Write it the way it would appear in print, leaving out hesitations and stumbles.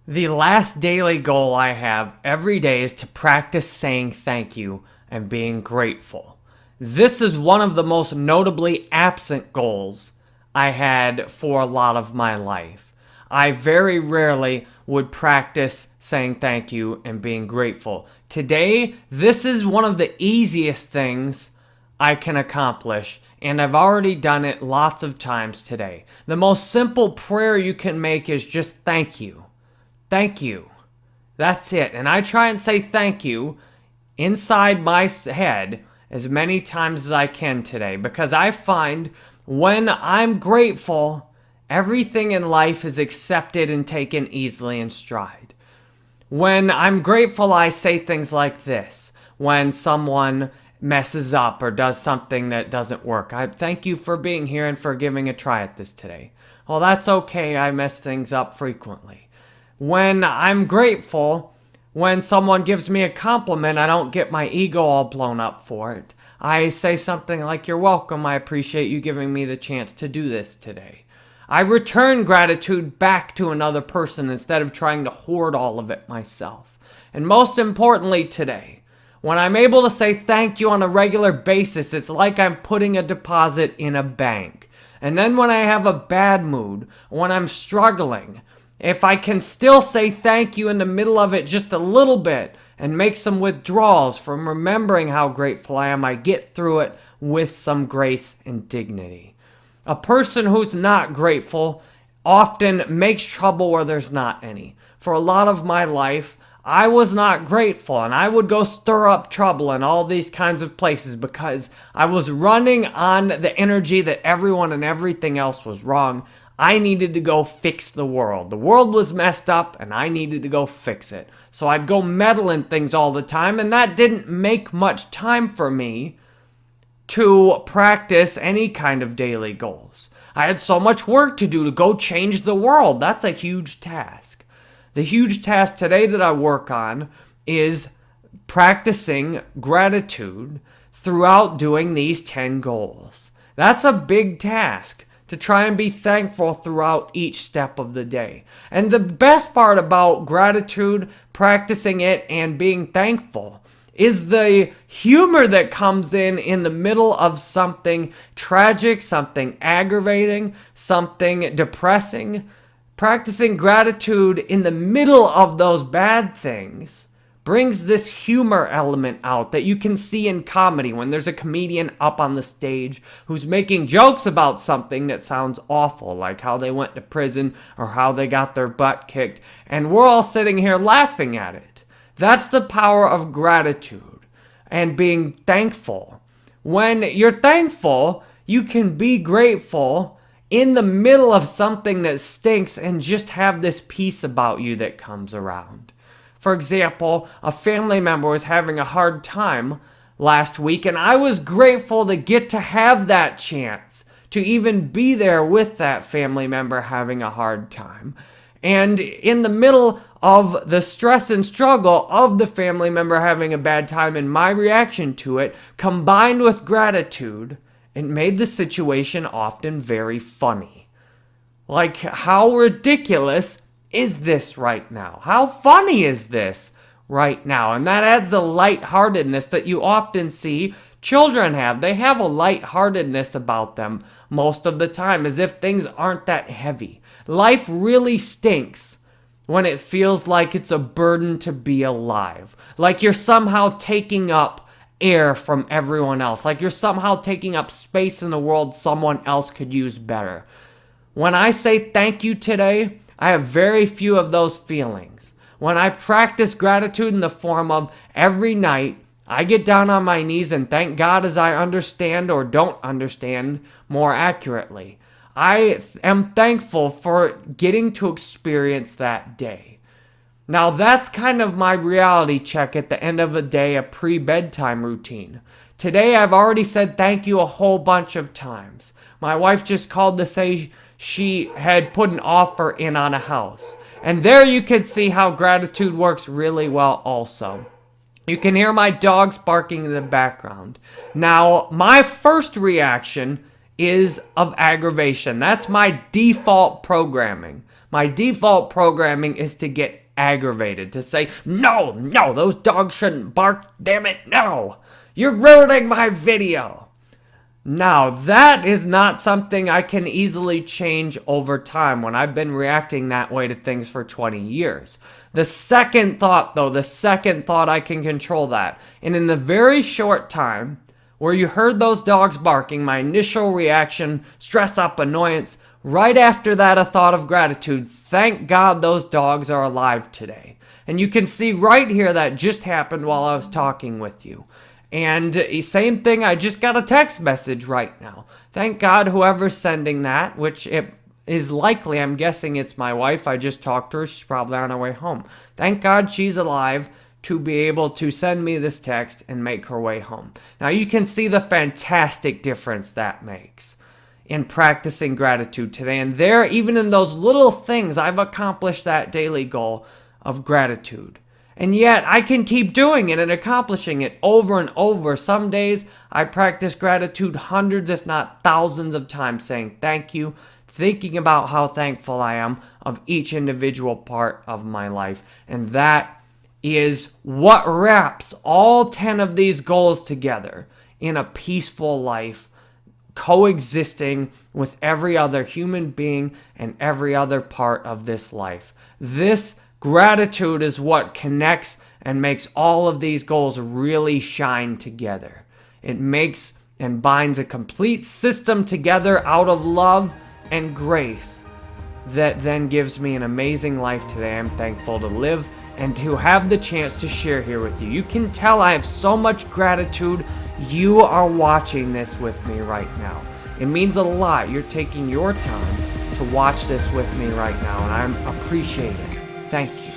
The last daily goal I have every day is to practice saying thank you and being grateful. This is one of the most notably absent goals I had for a lot of my life. I very rarely would practice saying thank you and being grateful. Today, this is one of the easiest things I can accomplish, and I've already done it lots of times today. The most simple prayer you can make is just thank you. Thank you. That's it. And I try and say thank you inside my head as many times as I can today because I find when I'm grateful, everything in life is accepted and taken easily in stride. When I'm grateful, I say things like this. When someone messes up or does something that doesn't work, I thank you for being here and for giving a try at this today. Well, that's okay. I mess things up frequently. When I'm grateful, when someone gives me a compliment, I don't get my ego all blown up for it. I say something like, "You're welcome. I appreciate you giving me the chance to do this today." I return gratitude back to another person instead of trying to hoard all of it myself. And most importantly today, when I'm able to say thank you on a regular basis, it's like I'm putting a deposit in a bank. And then when I have a bad mood, when I'm struggling, if I can still say thank you in the middle of it just a little bit and make some withdrawals from remembering how grateful I am, I get through it with some grace and dignity. A person who's not grateful often makes trouble where there's not any. For a lot of my life, I was not grateful and I would go stir up trouble in all these kinds of places because I was running on the energy that everyone and everything else was wrong. I needed to go fix the world. The world was messed up and I needed to go fix it. So I'd go meddle in things all the time, and that didn't make much time for me to practice any kind of daily goals. I had so much work to do to go change the world. That's a huge task. The huge task today that I work on is practicing gratitude throughout doing these 10 goals. That's a big task, to try and be thankful throughout each step of the day. And the best part about gratitude, practicing it, and being thankful is the humor that comes in the middle of something tragic, something aggravating, something depressing. Practicing gratitude in the middle of those bad things brings this humor element out that you can see in comedy when there's a comedian up on the stage who's making jokes about something that sounds awful, like how they went to prison or how they got their butt kicked, and we're all sitting here laughing at it. That's the power of gratitude and being thankful. When you're thankful, you can be grateful in the middle of something that stinks and just have this peace about you that comes around. For example, a family member was having a hard time last week, and I was grateful to get to have that chance to even be there with that family member having a hard time. And in the middle of the stress and struggle of the family member having a bad time and my reaction to it, combined with gratitude, it made the situation often very funny. Like, how ridiculous is this right now? How funny is this right now? And that adds a lightheartedness that you often see children have. They have a lightheartedness about them most of the time, as if things aren't that heavy. Life really stinks when it feels like it's a burden to be alive. Like you're somehow taking up air from everyone else. Like you're somehow taking up space in the world someone else could use better. When I say thank you today, I have very few of those feelings. When I practice gratitude in the form of every night, I get down on my knees and thank God as I understand or don't understand more accurately. I am thankful for getting to experience that day. Now that's kind of my reality check at the end of a day, a pre-bedtime routine. Today I've already said thank you a whole bunch of times. My wife just called to say she had put an offer in on a house. And there you can see how gratitude works really well also. You can hear my dogs barking in the background. Now, my first reaction is of aggravation. That's my default programming. My default programming is to get aggravated, to say, no, those dogs shouldn't bark, damn it, no. You're ruining my video. Now, that is not something I can easily change over time when I've been reacting that way to things for 20 years. The second thought, though, I can control that. And in the very short time where you heard those dogs barking, my initial reaction, stress up, annoyance, right after that, a thought of gratitude. Thank God those dogs are alive today. And you can see right here that just happened while I was talking with you. And same thing, I just got a text message right now. Thank God whoever's sending that, which it is likely, I'm guessing it's my wife. I just talked to her. She's probably on her way home. Thank God she's alive to be able to send me this text and make her way home. Now you can see the fantastic difference that makes in practicing gratitude today. And there, even in those little things, I've accomplished that daily goal of gratitude. And yet, I can keep doing it and accomplishing it over and over. Some days, I practice gratitude hundreds, if not thousands of times, saying thank you, thinking about how thankful I am of each individual part of my life. And that is what wraps all 10 of these goals together in a peaceful life, coexisting with every other human being and every other part of this life. This gratitude is what connects and makes all of these goals really shine together. It makes and binds a complete system together out of love and grace that then gives me an amazing life today. I'm thankful to live and to have the chance to share here with you. You can tell I have so much gratitude. You are watching this with me right now. It means a lot. You're taking your time to watch this with me right now, and I appreciate it. Thank you.